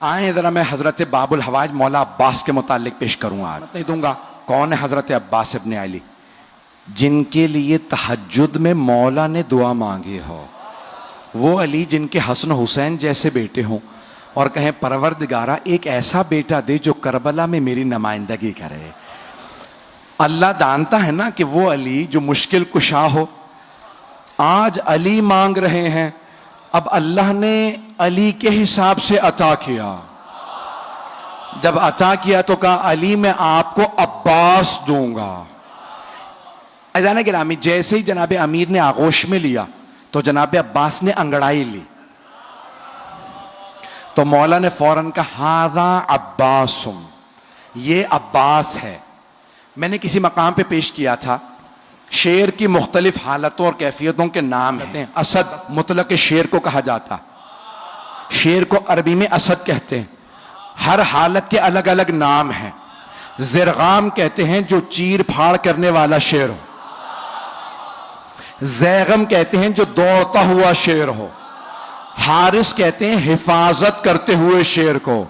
آئیں ذرا میں حضرت باب الحوائج مولا عباس کے متعلق پیش کروں. آج نہیں دوں گا. کون ہے حضرت عباس ابن علی؟ جن کے لیے تہجد میں مولا نے دعا مانگی ہو. وہ علی جن کے حسن حسین جیسے بیٹے ہوں اور کہیں پروردگارہ ایک ایسا بیٹا دے جو کربلا میں میری نمائندگی کرے. اللہ جانتا ہے نا کہ وہ علی جو مشکل کشا ہو. آج علی مانگ رہے ہیں, اب اللہ نے علی کے حساب سے عطا کیا. جب عطا کیا تو کہا علی میں آپ کو عباس دوں گا. عزیزان گرامی, جیسے ہی جناب امیر نے آغوش میں لیا تو جناب عباس نے انگڑائی لی تو مولا نے فوراً کہا ہذا عباسم, یہ عباس ہے. میں نے کسی مقام پہ پیش کیا تھا, شیر کی مختلف حالتوں اور کیفیتوں کے نام ہیں. اسد مطلق شیر کو کہا جاتا, شیر کو عربی میں اسد کہتے ہیں. ہر حالت کے الگ الگ نام ہیں. زرغام کہتے ہیں جو چیر پھاڑ کرنے والا شیر ہو. زیغم کہتے ہیں جو دوڑتا ہوا شیر ہو. حارس کہتے ہیں حفاظت کرتے ہوئے شیر کو.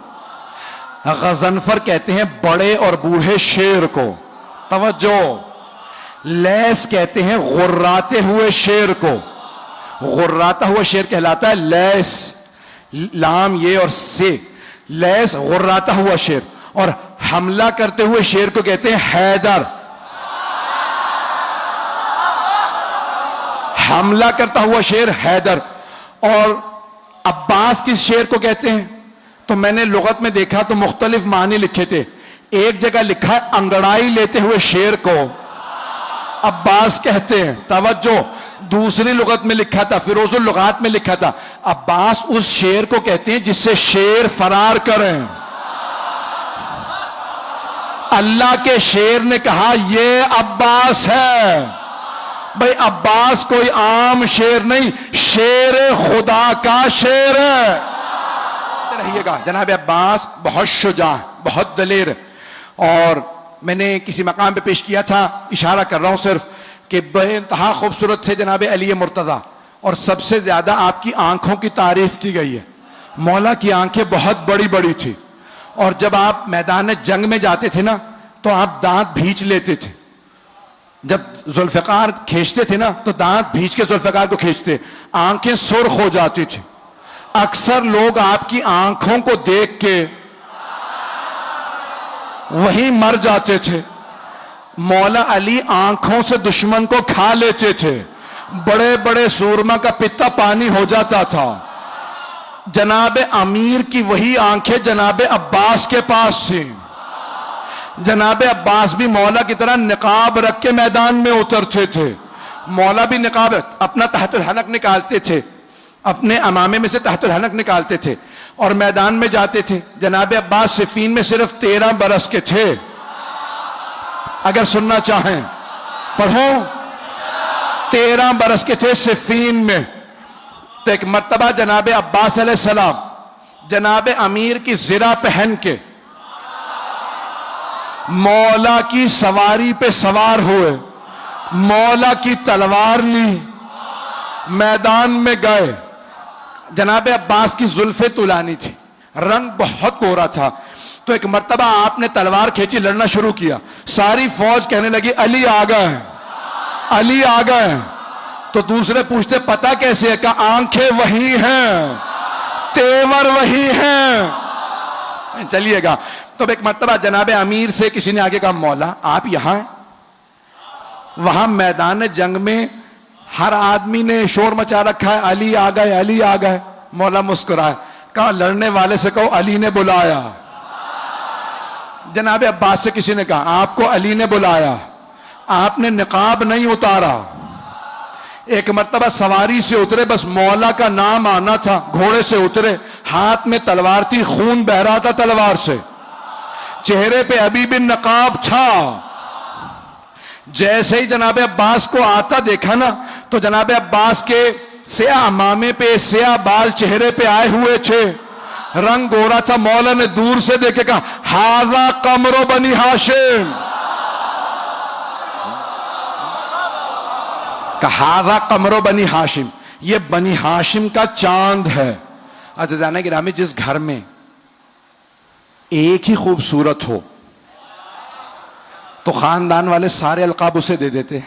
غضنفر کہتے ہیں بڑے اور بوڑھے شیر کو. توجہ. لیس کہتے ہیں غراتے ہوئے شیر کو. غراتا ہوا شیر کہلاتا ہے لیس, لام یہ اور سے, لیس غراتا ہوا شیر. اور حملہ کرتے ہوئے شیر کو کہتے ہیں حیدر. حملہ کرتا ہوا شیر حیدر. اور عباس کس شیر کو کہتے ہیں؟ تو میں نے لغت میں دیکھا تو مختلف معنی لکھے تھے. ایک جگہ لکھا ہے انگڑائی لیتے ہوئے شیر کو عباس کہتے ہیں. توجہ. دوسری لغت میں لکھا تھا, فیروز اللغات میں لکھا تھا, عباس اس شیر کو کہتے ہیں جس سے شیر فرار کریں. اللہ کے شیر نے کہا یہ عباس ہے. بھئی عباس کوئی عام شیر نہیں, شیر خدا کا شیر ہے. رہیے گا. جناب عباس بہت شجاع, بہت دلیر. اور میں نے کسی مقام پہ پیش کیا تھا, اشارہ کر رہا ہوں صرف, کہ بے انتہا خوبصورت تھے جناب علی مرتضیٰ, اور سب سے زیادہ آپ کی آنکھوں کی تعریف کی گئی ہے. مولا کی آنکھیں بہت بڑی بڑی تھی, اور جب آپ میدان جنگ میں جاتے تھے نا تو آپ دانت بھینچ لیتے تھے. جب ذوالفقار کھینچتے تھے نا تو دانت بھینچ کے ذوالفقار کو کھینچتے, آنکھیں سرخ ہو جاتی تھی. اکثر لوگ آپ کی آنکھوں کو دیکھ کے وہیں مر جاتے تھے. مولا علی آنکھوں سے دشمن کو کھا لیتے تھے. بڑے بڑے سورما کا پتا پانی ہو جاتا تھا. جناب امیر کی وہی آنکھیں جناب عباس کے پاس تھیں. جناب عباس بھی مولا کی طرح نقاب رکھ کے میدان میں اترتے تھے. مولا بھی نقاب اپنا تحت الحلق نکالتے تھے, اپنے امامے میں سے تحت الحلق نکالتے تھے اور میدان میں جاتے تھے. جناب عباس صفین میں صرف 13 برس کے تھے. اگر سننا چاہیں پڑھو, 13 برس کے تھے صفین میں. تو ایک مرتبہ جناب عباس علیہ السلام جناب امیر کی زرہ پہن کے مولا کی سواری پہ سوار ہوئے, مولا کی تلوار لی, میدان میں گئے. جناب عباس کی زلفیں طولانی تھی, رنگ بہت گورا تھا. تو ایک مرتبہ آپ نے تلوار کھینچی, لڑنا شروع کیا. ساری فوج کہنے لگی علی آ گئے, علی آ گئے. تو دوسرے پوچھتے پتہ کیسے ہے؟ کہ آنکھیں وہی ہیں, تیور وہی ہیں. چلیے گا. تو ایک مرتبہ جناب امیر سے کسی نے آگے کہا مولا آپ یہاں ہیں. وہاں میدان جنگ میں ہر آدمی نے شور مچا رکھا ہے علی آ گئے, علی آ گئے. مولا مسکرائے, کہا لڑنے والے سے کہو علی نے بلایا. جناب عباس سے کسی نے کہا آپ کو علی نے بلایا, آپ نے نقاب نہیں اتارا. ایک مرتبہ سواری سے اترے, بس مولا کا نام آنا تھا, گھوڑے سے اترے, ہاتھ میں تلوار تھی, خون بہ رہا تھا تلوار سے, چہرے پہ ابھی بھی نقاب تھا. جیسے ہی جناب عباس کو آتا دیکھا نا تو جناب عباس کے سیاہ امامے پہ سیاہ بال چہرے پہ آئے ہوئے تھے, رنگ گورا تھا. مولا نے دور سے دیکھ کے کہا ہذا قمر بنی ہاشم, کہا ہذا قمر بنی ہاشم, یہ بنی ہاشم کا چاند ہے. عزیزان گرامی, جس گھر میں ایک ہی خوبصورت ہو تو خاندان والے سارے القاب اسے دے دیتے،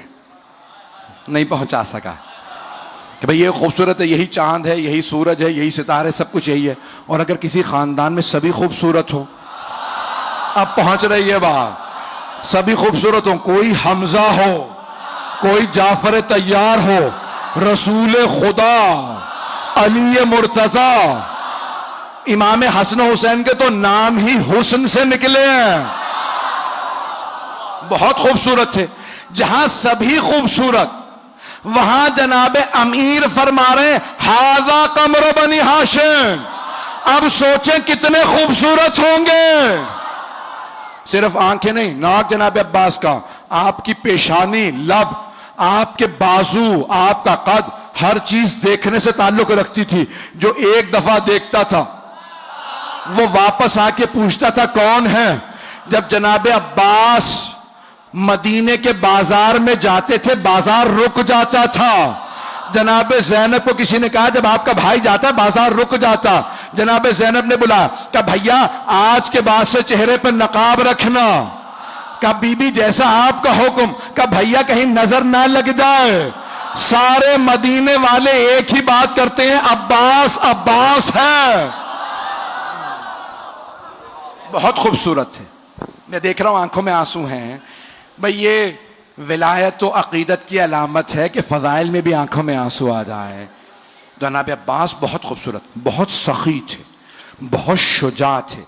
نہیں پہنچا سکا کہ بھئی یہ خوبصورت ہے، یہی چاند ہے، یہی سورج ہے، یہی ستارے، سب کچھ یہی ہے. اور اگر کسی خاندان میں سبھی خوبصورت ہو، اب پہنچ رہی ہے بات، سبھی خوبصورت ہو، کوئی حمزہ ہو، کوئی جعفر طیار ہو، رسول خدا علی مرتضی، امام حسن و حسین کے تو نام ہی حسن سے نکلے ہیں، بہت خوبصورت تھے. جہاں سبھی خوبصورت، وہاں جناب امیر فرما رہے ھذا قمر بنی ہاشم. اب سوچیں کتنے خوبصورت ہوں گے. صرف آنکھیں نہیں، ناک جناب عباس کا، آپ کی پیشانی، لب، آپ کے بازو، آپ کا قد، ہر چیز دیکھنے سے تعلق رکھتی تھی. جو ایک دفعہ دیکھتا تھا وہ واپس آ کے پوچھتا تھا کون ہے. جب جناب عباس مدینے کے بازار میں جاتے تھے بازار رک جاتا تھا. جناب زینب کو کسی نے کہا جب آپ کا بھائی جاتا ہے بازار رک جاتا. جناب زینب نے بولا کہ بھیا آج کے بعد سے چہرے پر نقاب رکھنا. کہ بی بی جیسا آپ کا حکم. کہ بھیا کہیں نظر نہ لگ جائے. سارے مدینے والے ایک ہی بات کرتے ہیں عباس عباس ہے. بہت خوبصورت تھے. میں دیکھ رہا ہوں آنکھوں میں آنسو ہیں. بھئی یہ ولایت و عقیدت کی علامت ہے کہ فضائل میں بھی آنکھوں میں آنسو آ جائے. جناب عباس بہت خوبصورت، بہت سخی تھے، بہت شجاع تھے.